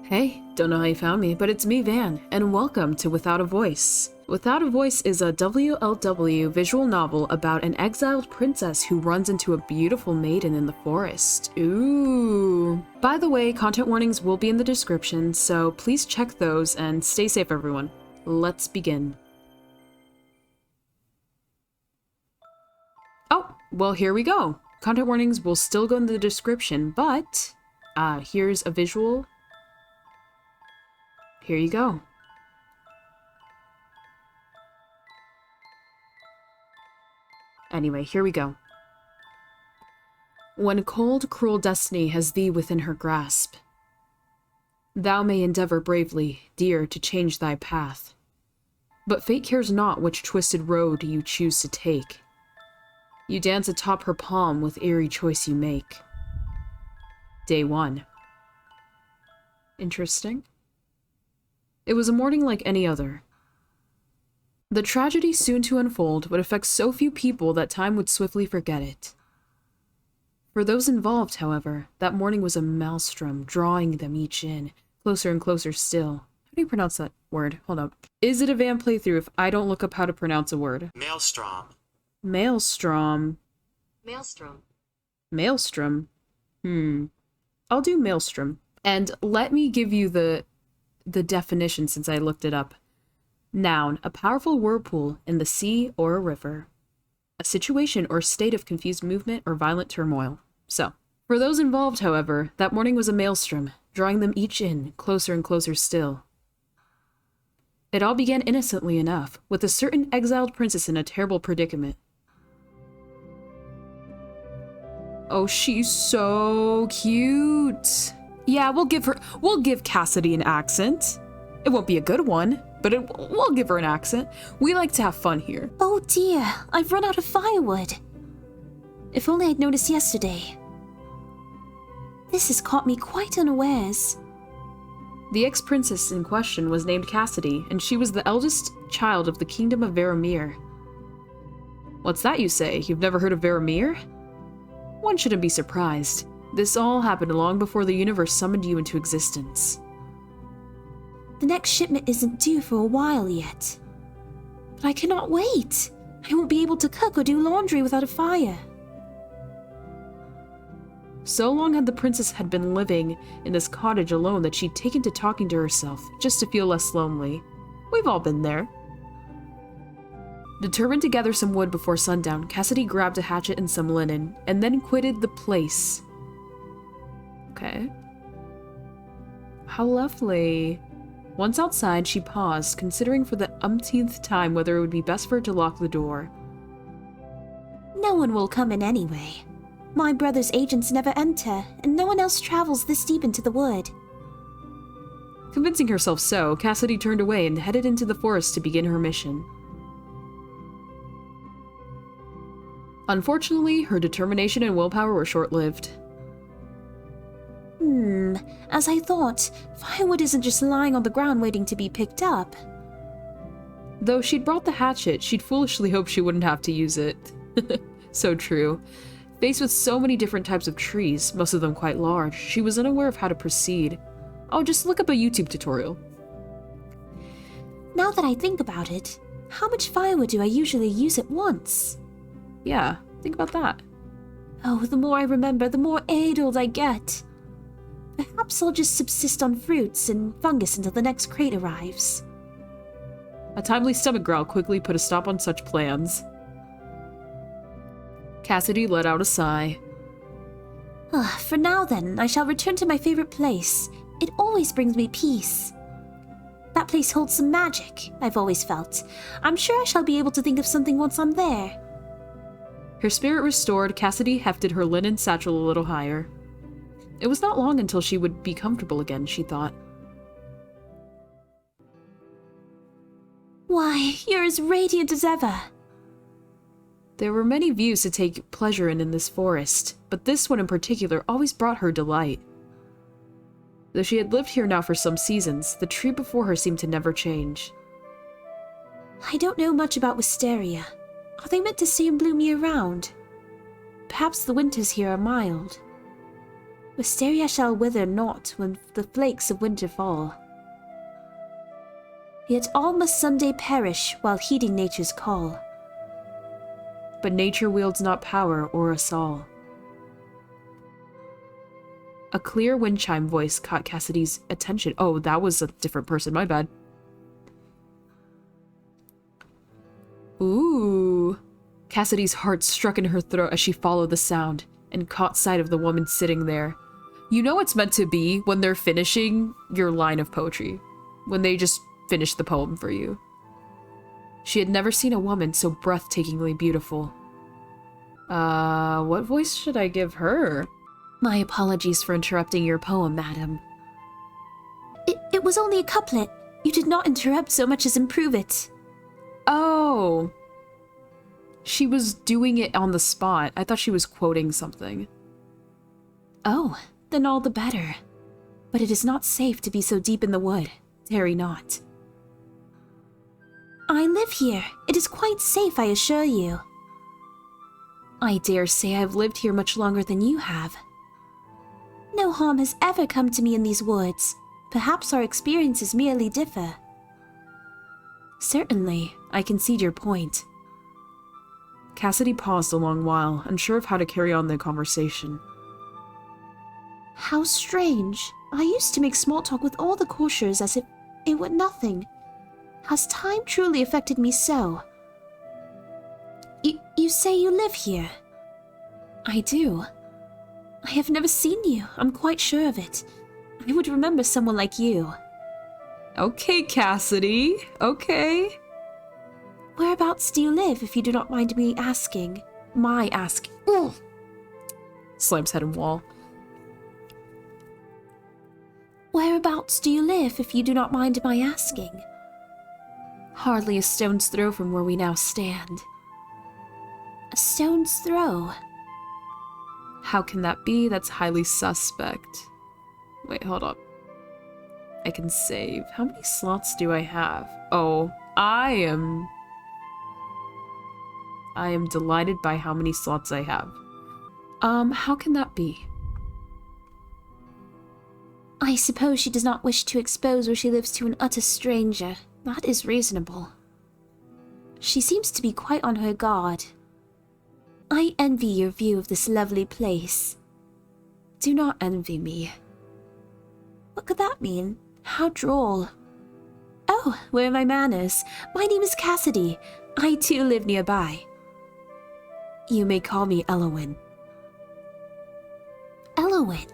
Hey, don't know how you found me, but it's me, Van, and welcome to Without a Voice. Without a Voice is a WLW visual novel about an exiled princess who runs into a beautiful maiden in the forest. Ooh. By the way, content warnings will be in the description, so please check those and stay safe, everyone. Let's begin. Oh, well, here we go. Content warnings will still go in the description, but here's a visual. Here you go. Anyway, here we go. When cold, cruel destiny has thee within her grasp, thou may endeavor bravely, dear, to change thy path. But fate cares not which twisted road you choose to take. You dance atop her palm with airy choice you make. Day 1. Interesting. It was a morning like any other. The tragedy soon to unfold would affect so few people that time would swiftly forget it. For those involved, however, that morning was a maelstrom, drawing them each in, closer and closer still. How do you pronounce that word? Hold up. Is it a Van playthrough if I don't look up how to pronounce a word? Maelstrom. Maelstrom. Maelstrom. Maelstrom? I'll do maelstrom. And let me give you the definition since I looked it up. Noun, a powerful whirlpool in the sea or a river. A situation or state of confused movement or violent turmoil. So, for those involved, however, that morning was a maelstrom, drawing them each in, closer and closer still. It all began innocently enough, with a certain exiled princess in a terrible predicament. Oh, she's so cute. Yeah, we'll give Cassidy an accent. It won't be a good one, but we'll give her an accent. We like to have fun here. Oh dear, I've run out of firewood. If only I'd noticed yesterday. This has caught me quite unawares. The ex-princess in question was named Cassidy, and she was the eldest child of the kingdom of Varamir. What's that you say? You've never heard of Varamir? One shouldn't be surprised. This all happened long before the universe summoned you into existence. The next shipment isn't due for a while yet. But I cannot wait. I won't be able to cook or do laundry without a fire. So long had the princess been living in this cottage alone that she'd taken to talking to herself, just to feel less lonely. We've all been there. Determined to gather some wood before sundown, Cassidy grabbed a hatchet and some linen, and then quitted the place. Okay. How lovely. Once outside, she paused, considering for the umpteenth time whether it would be best for her to lock the door. No one will come in anyway. My brother's agents never enter, and no one else travels this deep into the wood. Convincing herself so, Cassidy turned away and headed into the forest to begin her mission. Unfortunately, her determination and willpower were short-lived. As I thought, firewood isn't just lying on the ground waiting to be picked up. Though she'd brought the hatchet, she'd foolishly hoped she wouldn't have to use it. So true. Faced with so many different types of trees, most of them quite large, she was unaware of how to proceed. Oh, just look up a YouTube tutorial. Now that I think about it, how much firewood do I usually use at once? Yeah, think about that. Oh, the more I remember, the more addled I get. Perhaps I'll just subsist on fruits and fungus until the next crate arrives. A timely stomach growl quickly put a stop on such plans. Cassidy let out a sigh. For now then, I shall return to my favorite place. It always brings me peace. That place holds some magic, I've always felt. I'm sure I shall be able to think of something once I'm there. Her spirit restored, Cassidy hefted her linen satchel a little higher. It was not long until she would be comfortable again, she thought. Why, you're as radiant as ever. There were many views to take pleasure in this forest, but this one in particular always brought her delight. Though she had lived here now for some seasons, the tree before her seemed to never change. I don't know much about wisteria. Are they meant to stay and bloom year-round? Perhaps the winters here are mild. Wisteria shall wither not when the flakes of winter fall. Yet all must someday perish while heeding nature's call. But nature wields not power o'er us all. A clear wind chime voice caught Cassidy's attention. Oh, that was a different person, my bad. Ooh. Cassidy's heart struck in her throat as she followed the sound and caught sight of the woman sitting there. You know it's meant to be when they're finishing your line of poetry. When they just finish the poem for you. She had never seen a woman so breathtakingly beautiful. What voice should I give her? My apologies for interrupting your poem, madam. It was only a couplet. You did not interrupt so much as improve it. Oh. She was doing it on the spot. I thought she was quoting something. Oh, then all the better. But it is not safe to be so deep in the wood. Tarry not. I live here. It is quite safe, I assure you. I dare say I've lived here much longer than you have. No harm has ever come to me in these woods. Perhaps our experiences merely differ. Certainly, I concede your point. Cassidy paused a long while, unsure of how to carry on the conversation. How strange. I used to make small talk with all the coursers as if it were nothing. Has time truly affected me so? You say you live here? I do. I have never seen you, I'm quite sure of it. I would remember someone like you. Okay, Cassidy, okay. Whereabouts do you live, if you do not mind me asking? My asking. Slams head in wall. Whereabouts do you live, if you do not mind my asking? Hardly a stone's throw from where we now stand. A stone's throw? How can that be? That's highly suspect. Wait, hold up. I can save. How many slots do I have? Oh, I am delighted by how many slots I have. How can that be? I suppose she does not wish to expose where she lives to an utter stranger. That is reasonable. She seems to be quite on her guard. I envy your view of this lovely place. Do not envy me. What could that mean? How droll. Oh, where are my manners? My name is Cassidy. I too live nearby. You may call me Elowyn. Elowyn?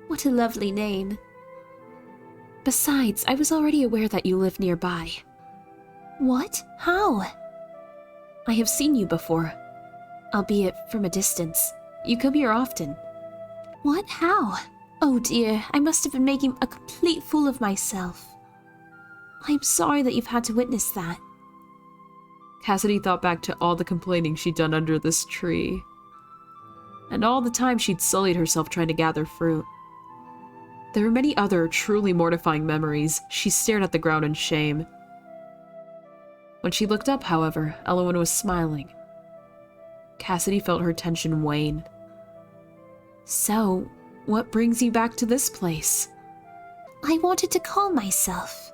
What a lovely name. Besides, I was already aware that you live nearby. What? How? I have seen you before, albeit from a distance. You come here often. What? How? Oh dear, I must have been making a complete fool of myself. I'm sorry that you've had to witness that. Cassidy thought back to all the complaining she'd done under this tree. And all the time she'd sullied herself trying to gather fruit. There were many other truly mortifying memories. She stared at the ground in shame. When she looked up, however, Elowyn was smiling. Cassidy felt her tension wane. So, what brings you back to this place? I wanted to calm myself.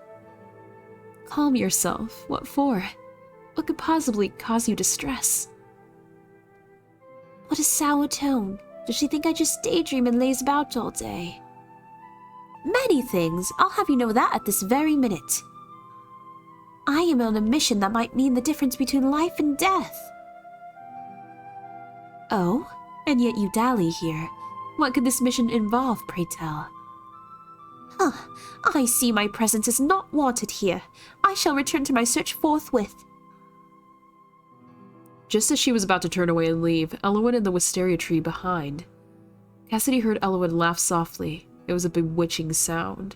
Calm yourself? What for? What could possibly cause you distress? What a sour tone. Does she think I just daydream and laze about all day? Many things. I'll have you know that at this very minute. I am on a mission that might mean the difference between life and death. Oh? And yet you dally here. What could this mission involve, pray tell? I see my presence is not wanted here. I shall return to my search forthwith. Just as she was about to turn away and leave, Elowyn and the wisteria tree behind. Cassidy heard Elowyn laugh softly. It was a bewitching sound.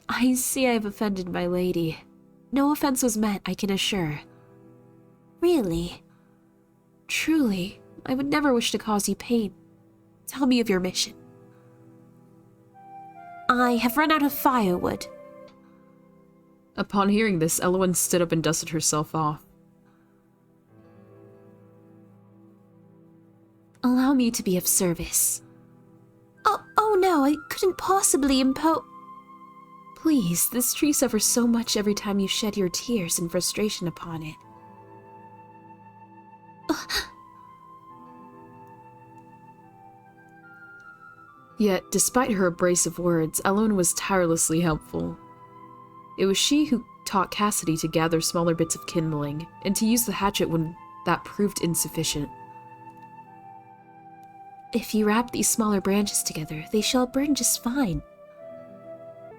I see I have offended my lady. No offense was meant, I can assure. Really? Truly, I would never wish to cause you pain. Tell me of your mission. I have run out of firewood. Upon hearing this, Elowyn stood up and dusted herself off. Allow me to be of service. Oh no, I couldn't possibly Please, this tree suffers so much every time you shed your tears in frustration upon it. Yet, despite her abrasive words, Elowen was tirelessly helpful. It was she who taught Cassidy to gather smaller bits of kindling, and to use the hatchet when that proved insufficient. If you wrap these smaller branches together, they shall burn just fine.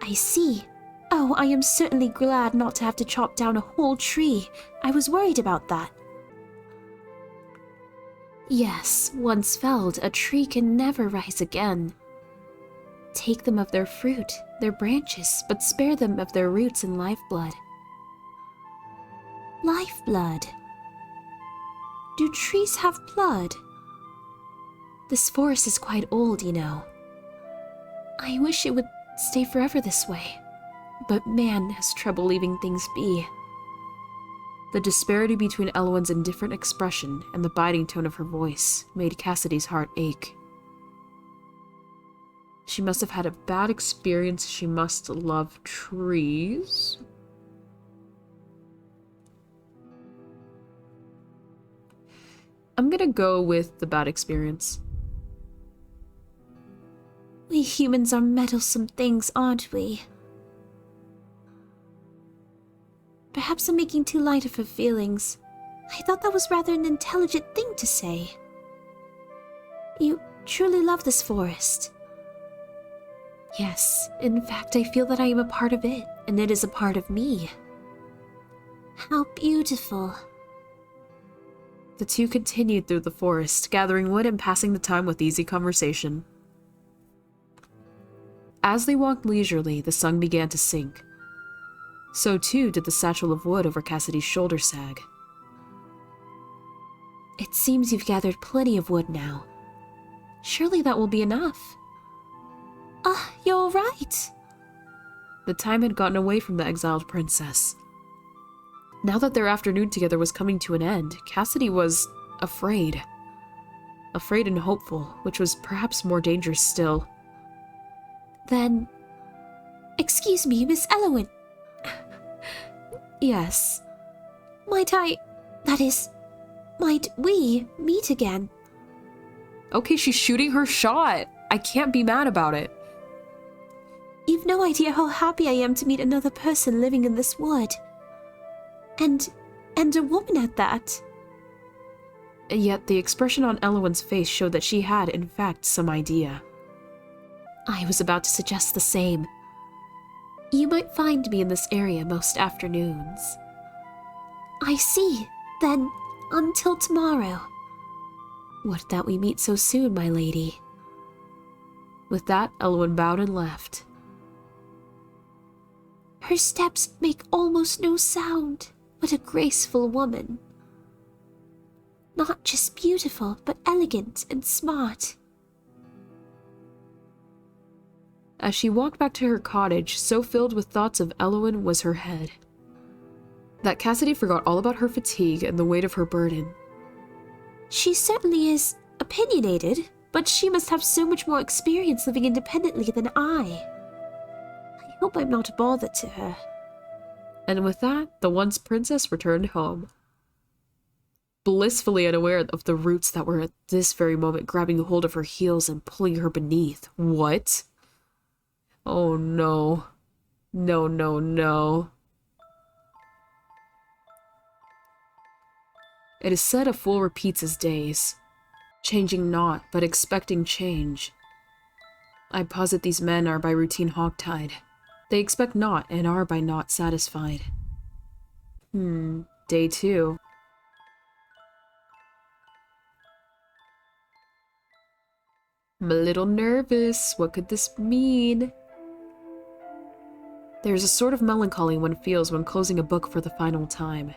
I see. Oh, I am certainly glad not to have to chop down a whole tree. I was worried about that. Yes, once felled, a tree can never rise again. Take them of their fruit, their branches, but spare them of their roots and lifeblood. Lifeblood? Do trees have blood? This forest is quite old, you know. I wish it would stay forever this way, but man has trouble leaving things be. The disparity between Elowen's indifferent expression and the biting tone of her voice made Cassidy's heart ache. She must have had a bad experience. She must love trees. I'm gonna go with the bad experience. We humans are meddlesome things, aren't we? Perhaps I'm making too light of her feelings. I thought that was rather an intelligent thing to say. You truly love this forest. Yes, in fact, I feel that I am a part of it, and it is a part of me. How beautiful. The two continued through the forest, gathering wood and passing the time with easy conversation. As they walked leisurely, the sun began to sink. So too did the satchel of wood over Cassidy's shoulder sag. It seems you've gathered plenty of wood now. Surely that will be enough. You're all right. The time had gotten away from the exiled princess. Now that their afternoon together was coming to an end, Cassidy was afraid. Afraid and hopeful, which was perhaps more dangerous still. Then... Excuse me, Miss Elowen. Yes. Might we meet again? Okay, she's shooting her shot. I can't be mad about it. You've no idea how happy I am to meet another person living in this wood. And a woman at that. Yet the expression on Elowen's face showed that she had, in fact, some idea. I was about to suggest the same. You might find me in this area most afternoons. I see. Then, until tomorrow. Would that we meet so soon, my lady. With that, Elowen bowed and left. Her steps make almost no sound. What a graceful woman. Not just beautiful, but elegant and smart. As she walked back to her cottage, so filled with thoughts of Elowen was her head, that Cassidy forgot all about her fatigue and the weight of her burden. She certainly is opinionated, but she must have so much more experience living independently than I hope I'm not a bother to her. And with that, the once princess returned home, blissfully unaware of the roots that were at this very moment grabbing hold of her heels and pulling her beneath. What? Oh no. No, no, no. It is said a fool repeats his days, changing not, but expecting change. I posit these men are by routine hogtied. They expect not, and are by not satisfied. Day 2. I'm a little nervous. What could this mean? There is a sort of melancholy one feels when closing a book for the final time,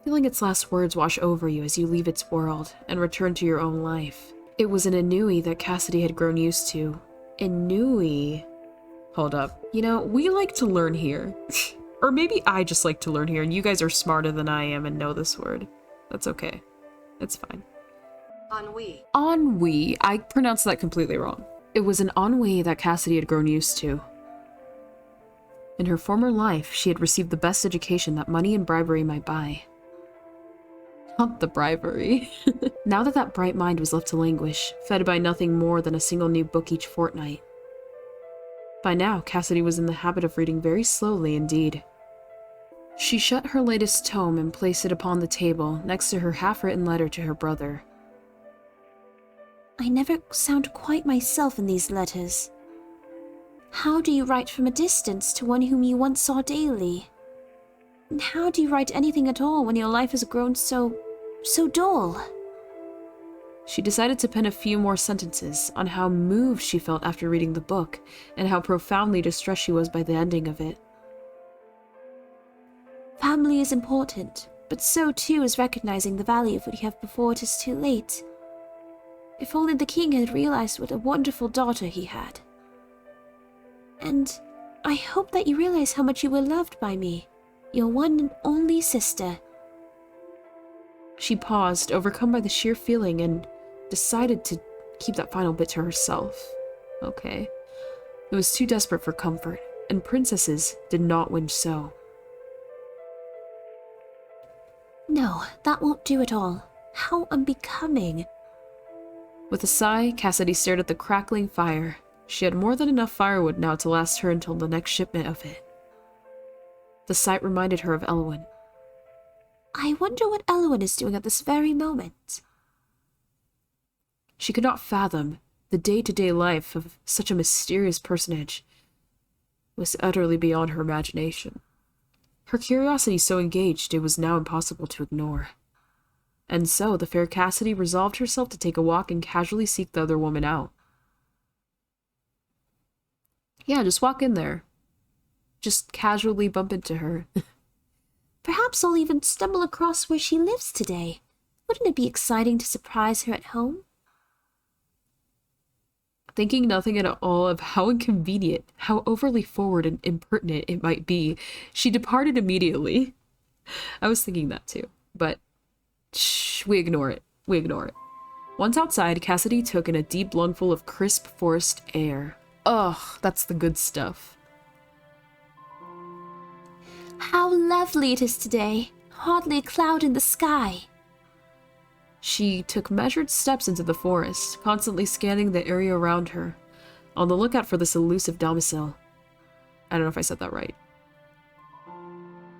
feeling its last words wash over you as you leave its world and return to your own life. It was an ennui that Cassidy had grown used to. Ennui? Hold up. You know, we like to learn here. Or maybe I just like to learn here and you guys are smarter than I am and know this word. That's okay. It's fine. Ennui. Ennui. I pronounced that completely wrong. It was an ennui that Cassidy had grown used to. In her former life, she had received the best education that money and bribery might buy. Not the bribery. Now that bright mind was left to languish, fed by nothing more than a single new book each fortnight. By now, Cassidy was in the habit of reading very slowly indeed. She shut her latest tome and placed it upon the table next to her half-written letter to her brother. I never sound quite myself in these letters. How do you write from a distance to one whom you once saw daily? And how do you write anything at all when your life has grown so dull? She decided to pen a few more sentences on how moved she felt after reading the book, and how profoundly distressed she was by the ending of it. Family is important, but so too is recognizing the value of what you have before it is too late. If only the king had realized what a wonderful daughter he had. And I hope that you realize how much you were loved by me, your one and only sister. She paused, overcome by the sheer feeling, and decided to keep that final bit to herself. Okay. It was too desperate for comfort, and princesses did not whinge so. No, that won't do at all. How unbecoming. With a sigh, Cassidy stared at the crackling fire. She had more than enough firewood now to last her until the next shipment of it. The sight reminded her of Elwyn. I wonder what Elwyn is doing at this very moment. She could not fathom the day-to-day life of such a mysterious personage. It was utterly beyond her imagination. Her curiosity so engaged it was now impossible to ignore. And so the fair Cassidy resolved herself to take a walk and casually seek the other woman out. Yeah, just walk in there. Just casually bump into her. Perhaps I'll even stumble across where she lives today. Wouldn't it be exciting to surprise her at home? Thinking nothing at all of how inconvenient, how overly forward and impertinent it might be, she departed immediately. I was thinking that too, but shh, we ignore it. We ignore it. Once outside, Cassidy took in a deep lungful of crisp forest air. Ugh, that's the good stuff. How lovely it is today. Hardly a cloud in the sky. She took measured steps into the forest, constantly scanning the area around her, on the lookout for this elusive domicile. I don't know if I said that right.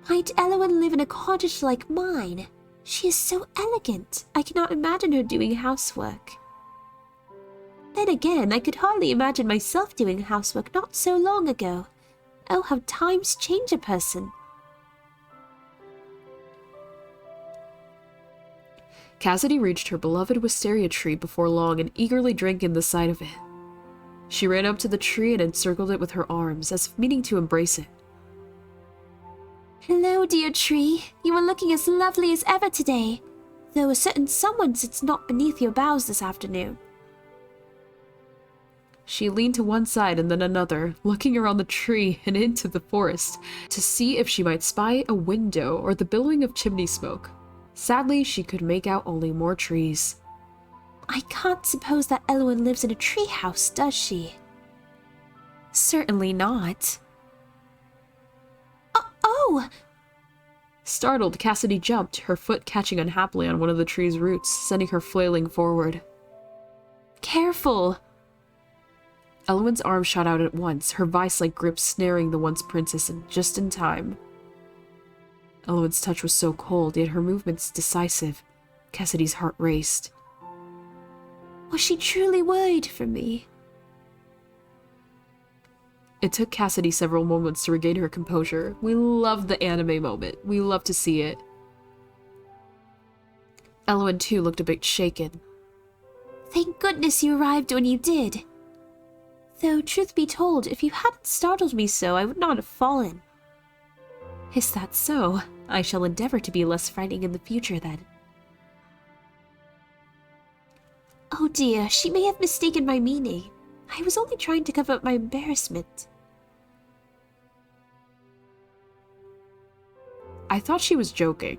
Might Elwyn live in a cottage like mine? She is so elegant, I cannot imagine her doing housework. Then again, I could hardly imagine myself doing housework not so long ago. Oh, how times change a person. Cassidy reached her beloved wisteria tree before long and eagerly drank in the sight of it. She ran up to the tree and encircled it with her arms, as if meaning to embrace it. Hello, dear tree. You are looking as lovely as ever today, though a certain someone sits not beneath your boughs this afternoon. She leaned to one side and then another, looking around the tree and into the forest, to see if she might spy a window or the billowing of chimney smoke. Sadly, she could make out only more trees. I can't suppose that Elwyn lives in a tree house, does she? Certainly not. Oh! Startled, Cassidy jumped, her foot catching unhappily on one of the tree's roots, sending her flailing forward. Careful! Elwyn's arm shot out at once, her vice-like grip snaring the once princess just in time. Elwyn's touch was so cold, yet her movements decisive. Cassidy's heart raced. Was she truly worried for me? It took Cassidy several moments to regain her composure. We love the anime moment. We love to see it. Elwyn, too, looked a bit shaken. Thank goodness you arrived when you did. Though, truth be told, if you hadn't startled me so, I would not have fallen. Is that so? I shall endeavor to be less frightening in the future, then. Oh dear, she may have mistaken my meaning. I was only trying to cover up my embarrassment. I thought she was joking.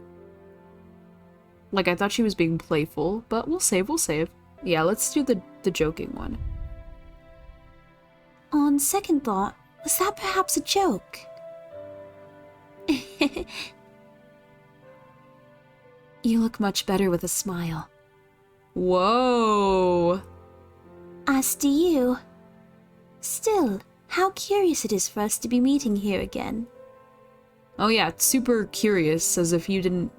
Like, I thought she was being playful, but we'll save. Yeah, let's do the joking one. On second thought, was that perhaps a joke? You look much better with a smile. Whoa! As do you. Still, how curious it is for us to be meeting here again. Oh yeah, super curious, as if you didn't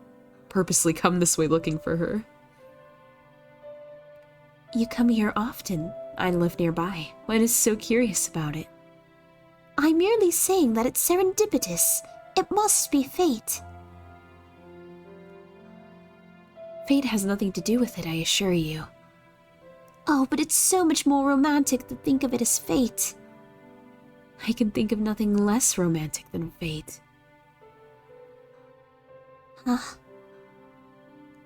purposely come this way looking for her. You come here often. I live nearby. What is so curious about it? I'm merely saying that it's serendipitous. It must be fate. Fate has nothing to do with it, I assure you. Oh, but it's so much more romantic to think of it as fate. I can think of nothing less romantic than fate. Huh?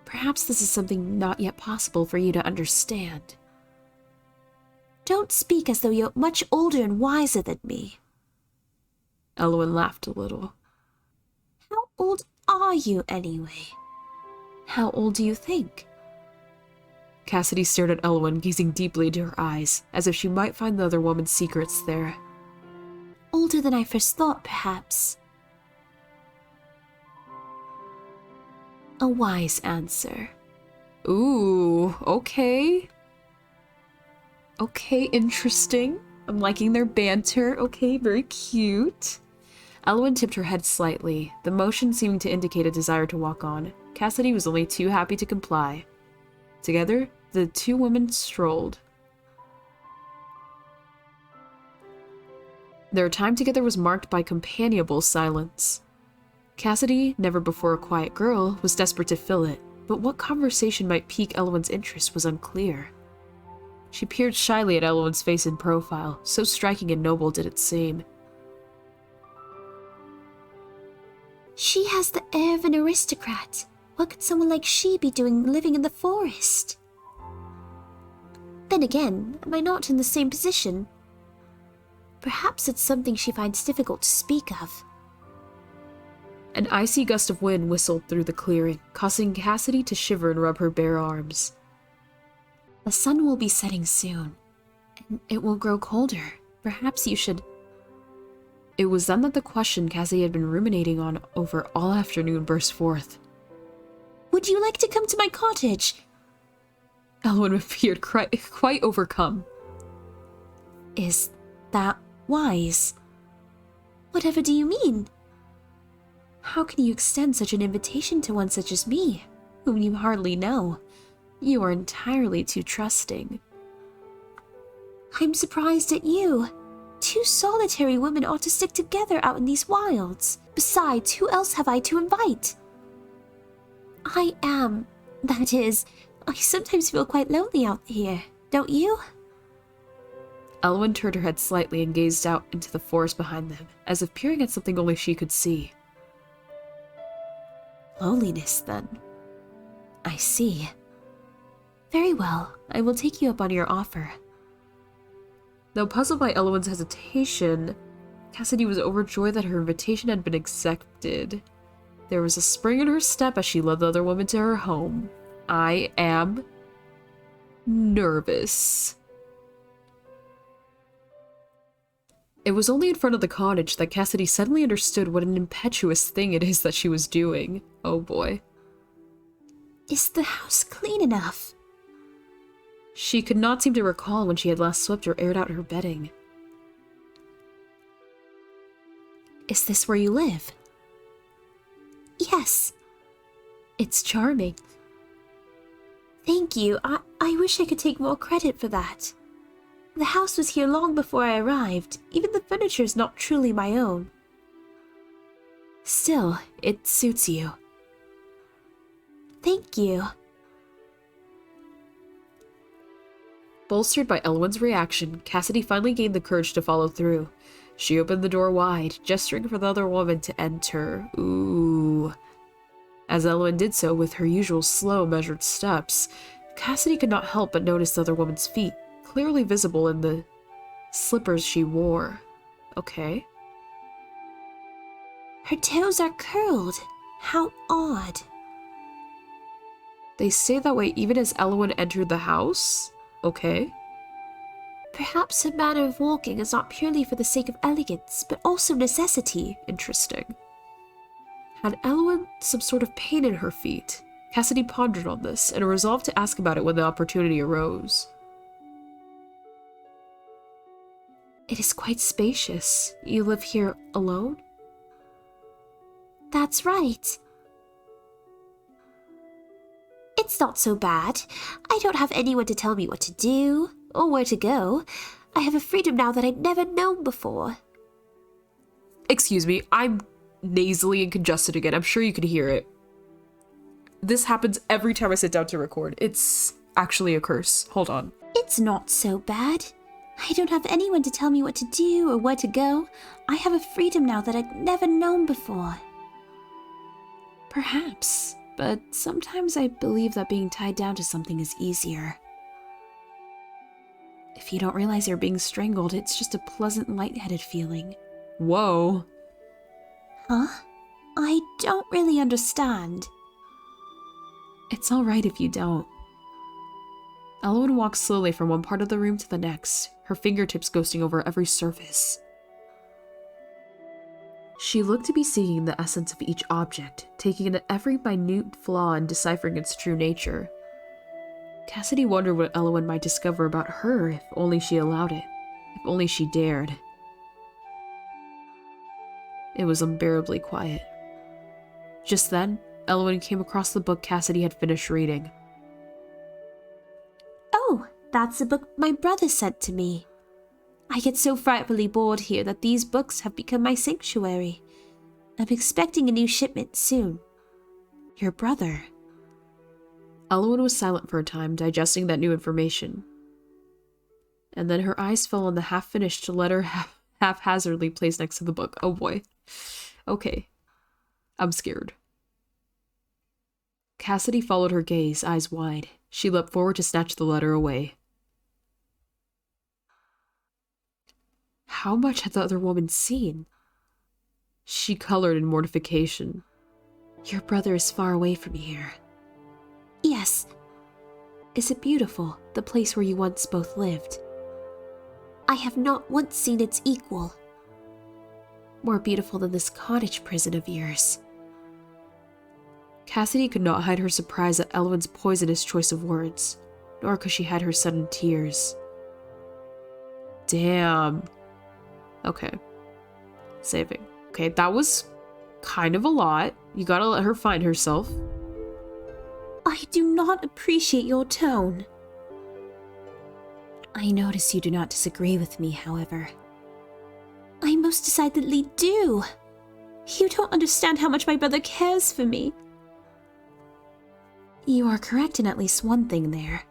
Perhaps this is something not yet possible for you to understand. Don't speak as though you're much older and wiser than me. Elwyn laughed a little. How old are you, anyway? How old do you think? Cassidy stared at Elwyn, gazing deeply into her eyes, as if she might find the other woman's secrets there. Older than I first thought, perhaps. A wise answer. Ooh, okay. Okay, interesting. I'm liking their banter. Okay, very cute. Elwyn tipped her head slightly, the motion seeming to indicate a desire to walk on. Cassidy was only too happy to comply. Together, the two women strolled. Their time together was marked by companionable silence. Cassidy, never before a quiet girl, was desperate to fill it, but what conversation might pique Elwyn's interest was unclear. She peered shyly at Elwyn's face in profile, so striking and noble did it seem. She has the air of an aristocrat. What could someone like she be doing living in the forest? Then again, am I not in the same position? Perhaps it's something she finds difficult to speak of. An icy gust of wind whistled through the clearing, causing Cassidy to shiver and rub her bare arms. The sun will be setting soon, and it will grow colder. Perhaps you should... It was then that the question Cassidy had been ruminating on over all afternoon burst forth. Would you like to come to my cottage? Elwyn appeared quite overcome. Is that wise? Whatever do you mean? How can you extend such an invitation to one such as me, whom you hardly know? You are entirely too trusting. I'm surprised at you. Two solitary women ought to stick together out in these wilds. Besides, who else have I to invite? That is, I sometimes feel quite lonely out here, don't you? Elwyn turned her head slightly and gazed out into the forest behind them, as if peering at something only she could see. Loneliness, then. I see. Very well, I will take you up on your offer. Though puzzled by Elwyn's hesitation, Cassidy was overjoyed that her invitation had been accepted. There was a spring in her step as she led the other woman to her home. I am... nervous. It was only in front of the cottage that Cassidy suddenly understood what an impetuous thing it is that she was doing. Oh boy. Is the house clean enough? She could not seem to recall when she had last swept or aired out her bedding. Is this where you live? Yes. It's charming. Thank you. I wish I could take more credit for that. The house was here long before I arrived. Even the furniture is not truly my own. Still, it suits you. Thank you. Bolstered by Elwyn's reaction, Cassidy finally gained the courage to follow through. She opened the door wide, gesturing for the other woman to enter. Ooh. As Elwyn did so with her usual slow, measured steps, Cassidy could not help but notice the other woman's feet, clearly visible in the slippers she wore. Okay. Her toes are curled. How odd. They stayed that way even as Elwyn entered the house? Okay. Perhaps her manner of walking is not purely for the sake of elegance, but also necessity. Interesting. Had Elowen some sort of pain in her feet? Cassidy pondered on this and resolved to ask about it when the opportunity arose. It is quite spacious. You live here alone? That's right. It's not so bad. I don't have anyone to tell me what to do or where to go. I have a freedom now that I'd never known before. Excuse me, I'm nasally and congested again. I'm sure you can hear it. This happens every time I sit down to record. It's actually a curse. Hold on. It's not so bad. I don't have anyone to tell me what to do or where to go. I have a freedom now that I'd never known before. Perhaps, but sometimes I believe that being tied down to something is easier. If you don't realize you're being strangled, it's just a pleasant, lightheaded feeling. Whoa. Huh? I don't really understand. It's alright if you don't. Elowen walks slowly from one part of the room to the next, her fingertips ghosting over every surface. She looked to be seeing the essence of each object, taking in every minute flaw and deciphering its true nature. Cassidy wondered what Elowen might discover about her if only she allowed it, if only she dared. It was unbearably quiet. Just then, Elowen came across the book Cassidy had finished reading. Oh, that's a book my brother sent to me. I get so frightfully bored here that these books have become my sanctuary. I'm expecting a new shipment soon. Your brother? Elowen was silent for a time, digesting that new information. And then her eyes fell on the half-finished letter haphazardly placed next to the book. Oh boy. Okay. I'm scared. Cassidy followed her gaze, eyes wide. She leapt forward to snatch the letter away. How much had the other woman seen? She colored in mortification. Your brother is far away from here. Yes. Is it beautiful, the place where you once both lived? I have not once seen its equal. More beautiful than this cottage prison of yours. Cassidy could not hide her surprise at Elowen's poisonous choice of words, nor could she hide her sudden tears. Damn. Okay. Saving. Okay, that was kind of a lot. You gotta let her find herself. I do not appreciate your tone. I notice you do not disagree with me, however. I most decidedly do. You don't understand how much my brother cares for me. You are correct in at least one thing there.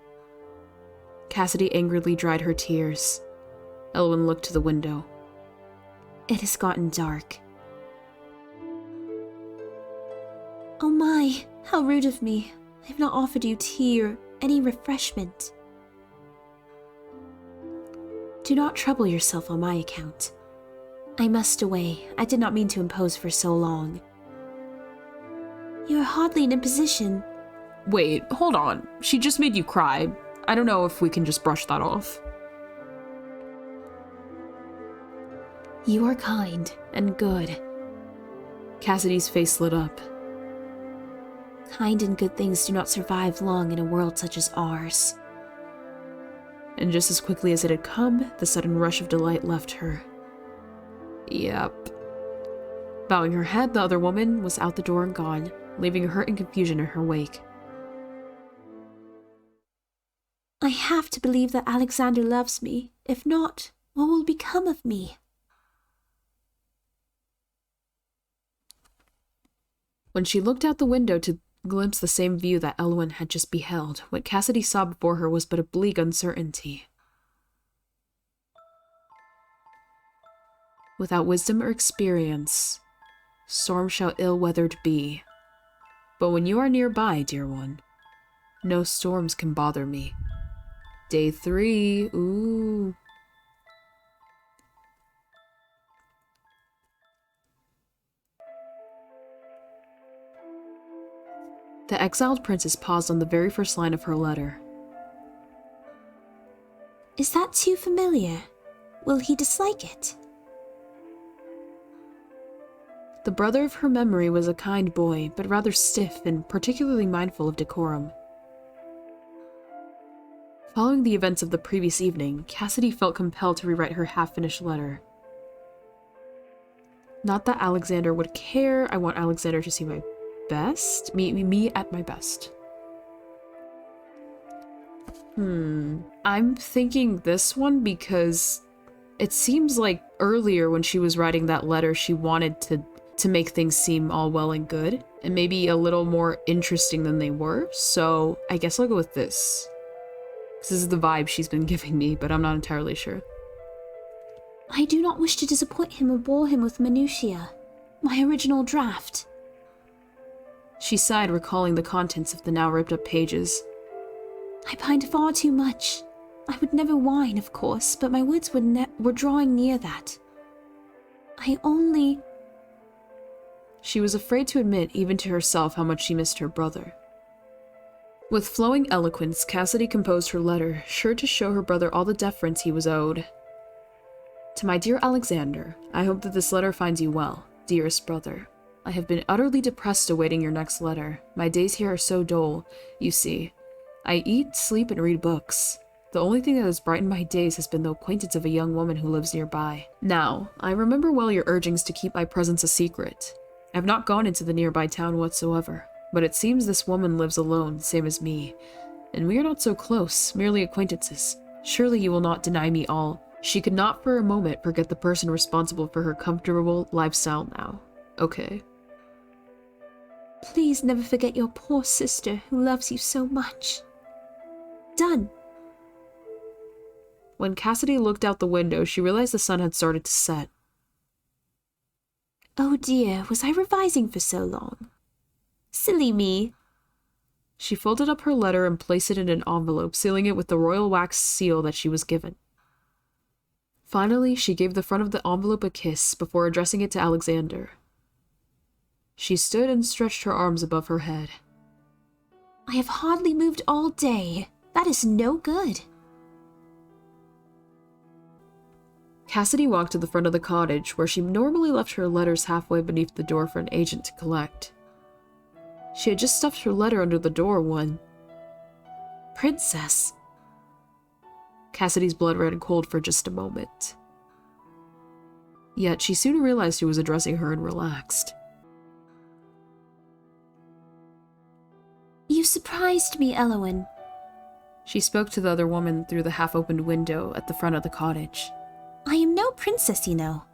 Cassidy angrily dried her tears. Elowen looked to the window. It has gotten dark. Oh my, how rude of me. I have not offered you tea or any refreshment. Do not trouble yourself on my account. I must away. I did not mean to impose for so long. You are hardly an imposition. Wait, hold on. She just made you cry. I don't know if we can just brush that off. You are kind and good. Cassidy's face lit up. Kind and good things do not survive long in a world such as ours. And just as quickly as it had come, the sudden rush of delight left her. Yep. Bowing her head, the other woman was out the door and gone, leaving hurt and confusion in her wake. I have to believe that Alexander loves me. If not, what will become of me? When she looked out the window to glimpse the same view that Elowen had just beheld, what Cassidy saw before her was but a bleak uncertainty. Without wisdom or experience, storm shall ill-weathered be. But when you are nearby, dear one, no storms can bother me. Day 3, ooh. The exiled princess paused on the very first line of her letter. Is that too familiar? Will he dislike it? The brother of her memory was a kind boy, but rather stiff and particularly mindful of decorum. Following the events of the previous evening, Cassidy felt compelled to rewrite her half-finished letter. Not that Alexander would care. I want Alexander to see my best. Me at my best. I'm thinking this one because it seems like earlier when she was writing that letter, she wanted to make things seem all well and good, and maybe a little more interesting than they were, so I guess I'll go with this. This is the vibe she's been giving me, but I'm not entirely sure. I do not wish to disappoint him or bore him with minutiae. My original draft. She sighed, recalling the contents of the now ripped-up pages. I pined far too much. I would never whine, of course, but my words were drawing near that. She was afraid to admit, even to herself, how much she missed her brother. With flowing eloquence, Cassidy composed her letter, sure to show her brother all the deference he was owed. To my dear Alexander, I hope that this letter finds you well, dearest brother. I have been utterly depressed awaiting your next letter. My days here are so dull, you see. I eat, sleep, and read books. The only thing that has brightened my days has been the acquaintance of a young woman who lives nearby. Now, I remember well your urgings to keep my presence a secret. I have not gone into the nearby town whatsoever, but it seems this woman lives alone, same as me, and we are not so close, merely acquaintances. Surely you will not deny me all. She could not for a moment forget the person responsible for her comfortable lifestyle now. Okay. Please never forget your poor sister who loves you so much. Done. When Cassidy looked out the window, she realized the sun had started to set. Oh dear, was I revising for so long? Silly me. She folded up her letter and placed it in an envelope, sealing it with the royal wax seal that she was given. Finally, she gave the front of the envelope a kiss before addressing it to Alexander. She stood and stretched her arms above her head. I have hardly moved all day. That is no good. Cassidy walked to the front of the cottage, where she normally left her letters halfway beneath the door for an agent to collect. She had just stuffed her letter under the door when... Princess! Cassidy's blood ran cold for just a moment. Yet she soon realized who was addressing her and relaxed. You surprised me, Elowen. She spoke to the other woman through the half-opened window at the front of the cottage. I am no princess, you know.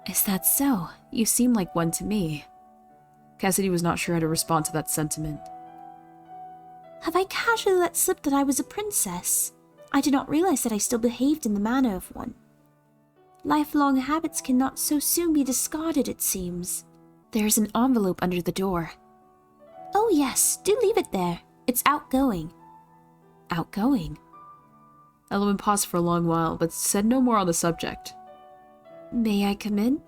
Is that so? You seem like one to me. Cassidy was not sure how to respond to that sentiment. Have I casually let slip that I was a princess? I did not realize that I still behaved in the manner of one. Lifelong habits cannot so soon be discarded, it seems. There is an envelope under the door. Oh yes, do leave it there. It's outgoing. Outgoing? Elowen paused for a long while, but said no more on the subject. May I come in?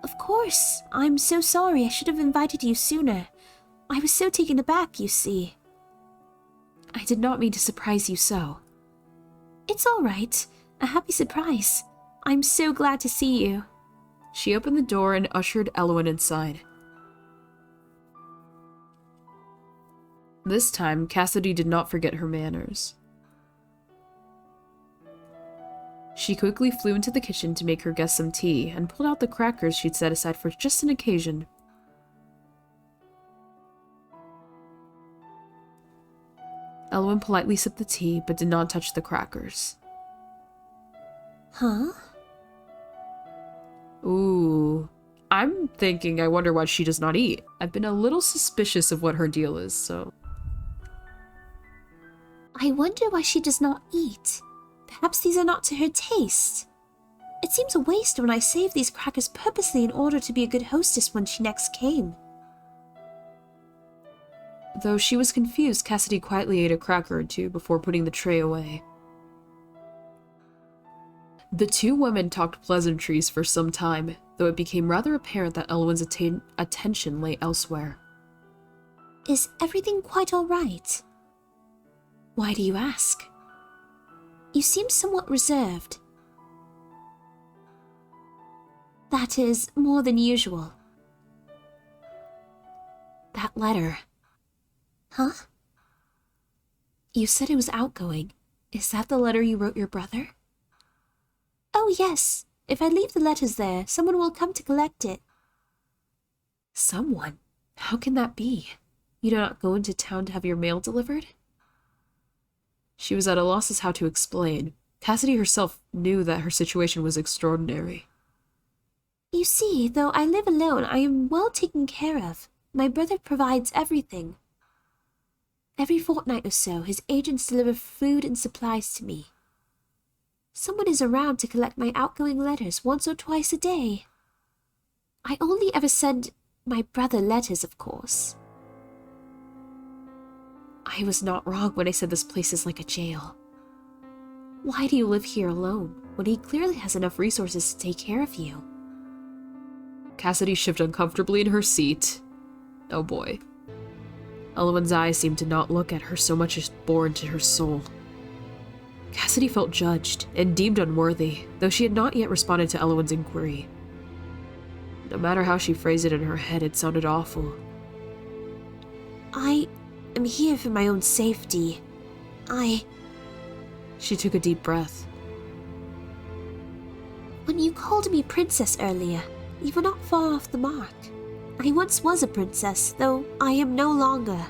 Of course. I'm so sorry. I should have invited you sooner. I was so taken aback, you see. I did not mean to surprise you so. It's all right. A happy surprise. I'm so glad to see you. She opened the door and ushered Elowen inside. This time, Cassidy did not forget her manners. She quickly flew into the kitchen to make her guests some tea and pulled out the crackers she'd set aside for just an occasion. Elowen politely sipped the tea, but did not touch the crackers. Huh? Ooh. I'm thinking I wonder why she does not eat. I've been a little suspicious of what her deal is, so... I wonder why she does not eat. Perhaps these are not to her taste. It seems a waste when I saved these crackers purposely in order to be a good hostess when she next came. Though she was confused, Cassidy quietly ate a cracker or two before putting the tray away. The two women talked pleasantries for some time, though it became rather apparent that Elowen's attention lay elsewhere. Is everything quite all right? Why do you ask? You seem somewhat reserved. That is more than usual. That letter. Huh? You said it was outgoing. Is that the letter you wrote your brother? Oh, yes. If I leave the letters there, someone will come to collect it. Someone? How can that be? You do not go into town to have your mail delivered? She was at a loss as how to explain. Cassidy herself knew that her situation was extraordinary. You see, though I live alone, I am well taken care of. My brother provides everything. Every fortnight or so, his agents deliver food and supplies to me. Someone is around to collect my outgoing letters once or twice a day. I only ever send my brother letters, of course. I was not wrong when I said this place is like a jail. Why do you live here alone, when he clearly has enough resources to take care of you? Cassidy shifted uncomfortably in her seat. Oh boy. Elowen's eyes seemed to not look at her so much as bore into her soul. Cassidy felt judged and deemed unworthy, though she had not yet responded to Elowen's inquiry. No matter how she phrased it in her head, it sounded awful. I am here for my own safety. She took a deep breath. When you called me princess earlier, you were not far off the mark. I once was a princess, though I am no longer.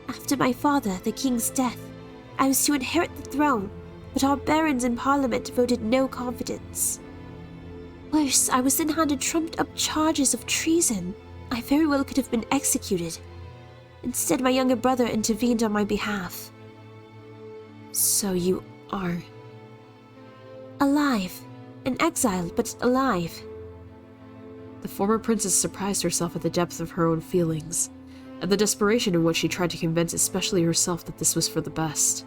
After my father, the king's death, I was to inherit the throne, but our barons in parliament voted no confidence. Worse, I was then handed trumped-up charges of treason. I very well could have been executed. Instead, my younger brother intervened on my behalf. So you are... alive. An exile, but alive. The former princess surprised herself at the depth of her own feelings, at the desperation in which she tried to convince especially herself that this was for the best.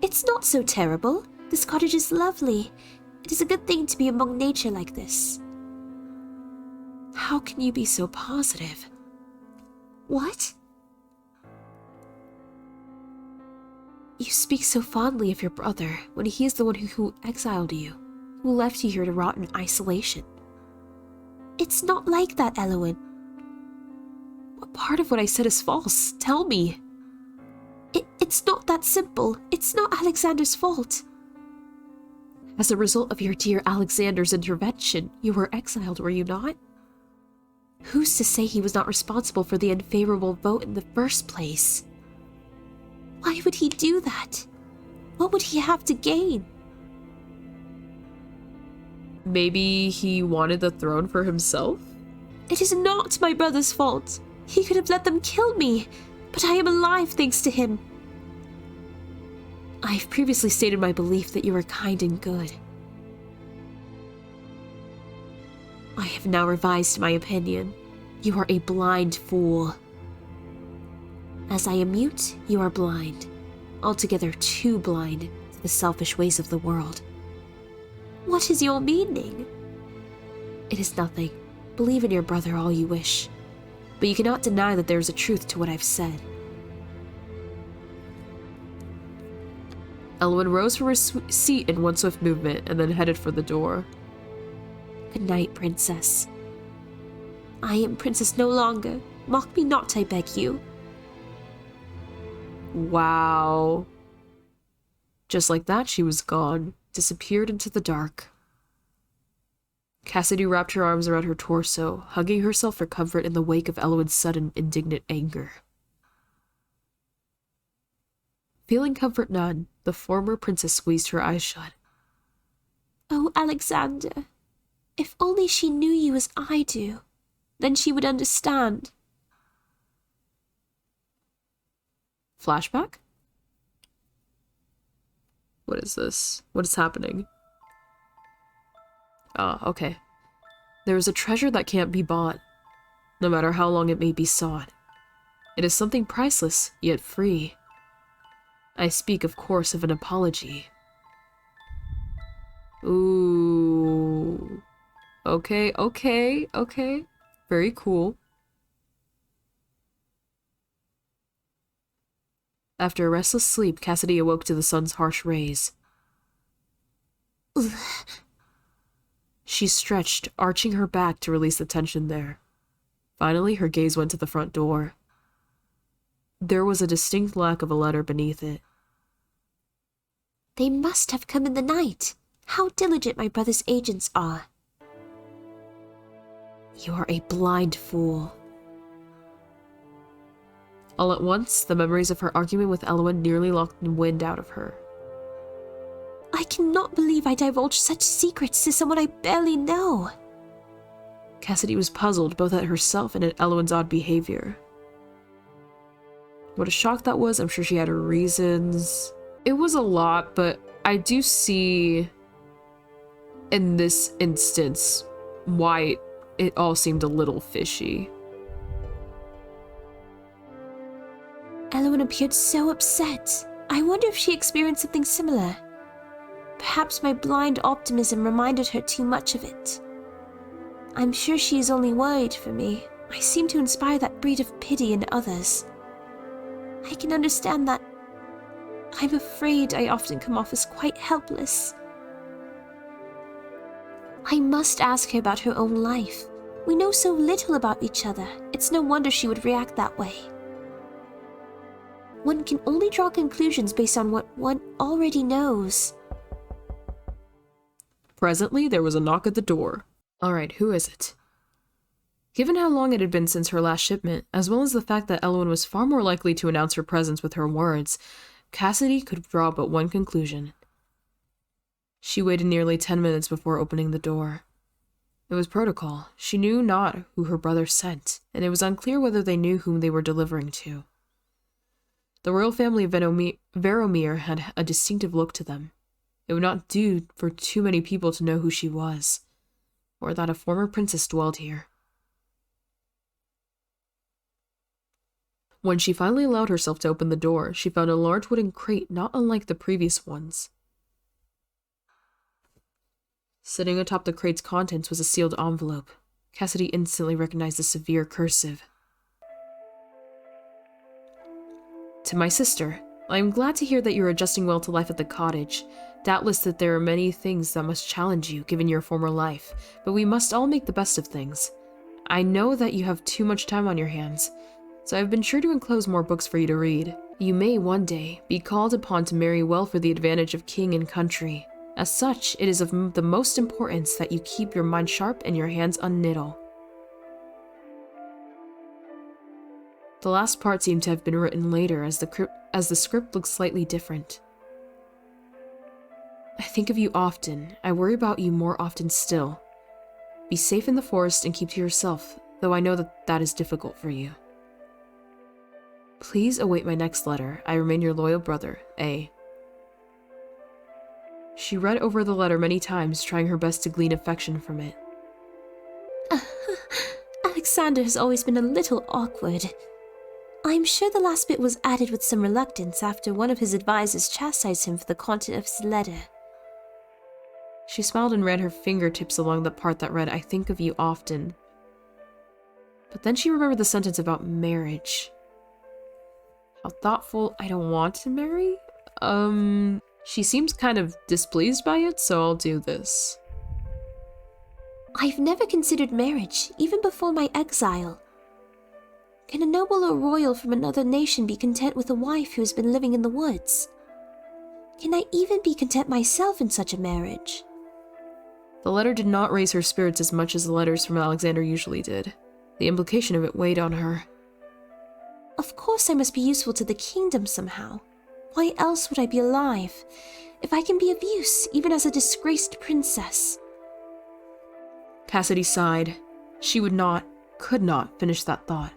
It's not so terrible. This cottage is lovely. It is a good thing to be among nature like this. How can you be so positive? What? You speak so fondly of your brother when he is the one who exiled you, who left you here to rot in isolation. It's not like that, Elowen. What part of what I said is false? Tell me. It's not that simple. It's not Alexander's fault. As a result of your dear Alexander's intervention, you were exiled, were you not? Who's to say he was not responsible for the unfavorable vote in the first place? Why would he do that? What would he have to gain? Maybe he wanted the throne for himself? It is not my brother's fault. He could have let them kill me, but I am alive thanks to him. I've previously stated my belief that you are kind and good. I have now revised my opinion. You are a blind fool. As I am mute, you are blind. Altogether too blind to the selfish ways of the world. What is your meaning? It is nothing. Believe in your brother all you wish. But you cannot deny that there is a truth to what I've said. Elowen rose from her seat in one swift movement and then headed for the door. Good night, princess. I am princess no longer. Mock me not, I beg you. Wow. Just like that, she was gone, disappeared into the dark. Cassidy wrapped her arms around her torso, hugging herself for comfort in the wake of Elowen's sudden, indignant anger. Feeling comfort none, the former princess squeezed her eyes shut. Oh, Alexander, if only she knew you as I do, then she would understand. Flashback? What is this? What is happening? Ah, okay. There is a treasure that can't be bought, no matter how long it may be sought. It is something priceless, yet free. I speak, of course, of an apology. Ooh. Okay. Very cool. After a restless sleep, Cassidy awoke to the sun's harsh rays. She stretched, arching her back to release the tension there. Finally, her gaze went to the front door. There was a distinct lack of a letter beneath it. They must have come in the night. How diligent my brother's agents are. You are a blind fool. All at once, the memories of her argument with Elwyn nearly locked the wind out of her. I cannot believe I divulged such secrets to someone I barely know. Cassidy was puzzled both at herself and at Elwyn's odd behavior. What a shock that was. I'm sure she had her reasons. It was a lot, but I do see in this instance why it all seemed a little fishy. Elwyn appeared so upset. I wonder if she experienced something similar. Perhaps my blind optimism reminded her too much of it. I'm sure she is only worried for me. I seem to inspire that breed of pity in others. I can understand that. I'm afraid I often come off as quite helpless. I must ask her about her own life. We know so little about each other. It's no wonder she would react that way. One can only draw conclusions based on what one already knows. Presently, there was a knock at the door. All right, who is it? Given how long it had been since her last shipment, as well as the fact that Elwyn was far more likely to announce her presence with her words, Cassidy could draw but one conclusion. She waited nearly 10 minutes before opening the door. It was protocol. She knew not who her brother sent, and it was unclear whether they knew whom they were delivering to. The royal family of Veromir had a distinctive look to them. It would not do for too many people to know who she was, or that a former princess dwelled here. When she finally allowed herself to open the door, she found a large wooden crate not unlike the previous ones. Sitting atop the crate's contents was a sealed envelope. Cassidy instantly recognized the severe cursive. To my sister, I am glad to hear that you are adjusting well to life at the cottage. Doubtless that there are many things that must challenge you, given your former life, but we must all make the best of things. I know that you have too much time on your hands, so I've been sure to enclose more books for you to read. You may one day be called upon to marry well for the advantage of king and country. As such, it is of the most importance that you keep your mind sharp and your hands unknittle. The last part seemed to have been written later, as the script looked slightly different. I think of you often. I worry about you more often still. Be safe in the forest and keep to yourself, though I know that is difficult for you. Please await my next letter. I remain your loyal brother, A. She read over the letter many times, trying her best to glean affection from it. Alexander has always been a little awkward. I'm sure the last bit was added with some reluctance after one of his advisors chastised him for the content of his letter. She smiled and ran her fingertips along the part that read, I think of you often. But then she remembered the sentence about marriage. How thoughtful. I don't want to marry? She seems kind of displeased by it, so I'll do this. I've never considered marriage, even before my exile. Can a noble or royal from another nation be content with a wife who has been living in the woods? Can I even be content myself in such a marriage? The letter did not raise her spirits as much as the letters from Alexander usually did. The implication of it weighed on her. Of course I must be useful to the kingdom somehow. Why else would I be alive, if I can be of use, even as a disgraced princess? Cassidy sighed. She could not finish that thought.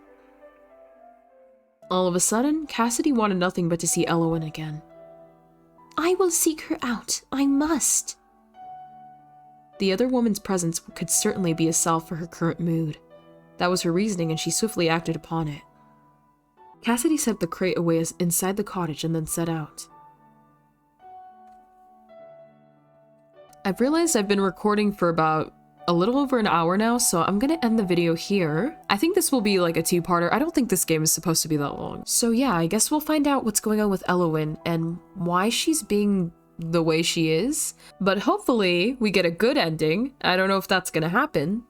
All of a sudden, Cassidy wanted nothing but to see Elwyn again. I will seek her out. I must. The other woman's presence could certainly be a salve for her current mood. That was her reasoning, and she swiftly acted upon it. Cassidy set the crate away inside the cottage and then set out. I've realized I've been recording for about a little over an hour now, so I'm gonna end the video here. I think this will be like a two-parter. I don't think this game is supposed to be that long. So yeah, I guess we'll find out what's going on with Elowen and why she's being the way she is. But hopefully we get a good ending. I don't know if that's gonna happen.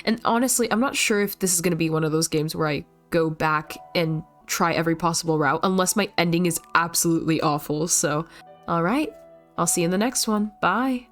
And honestly, I'm not sure if this is gonna be one of those games where I go back and try every possible route unless my ending is absolutely awful. So, all right, I'll see you in the next one. Bye.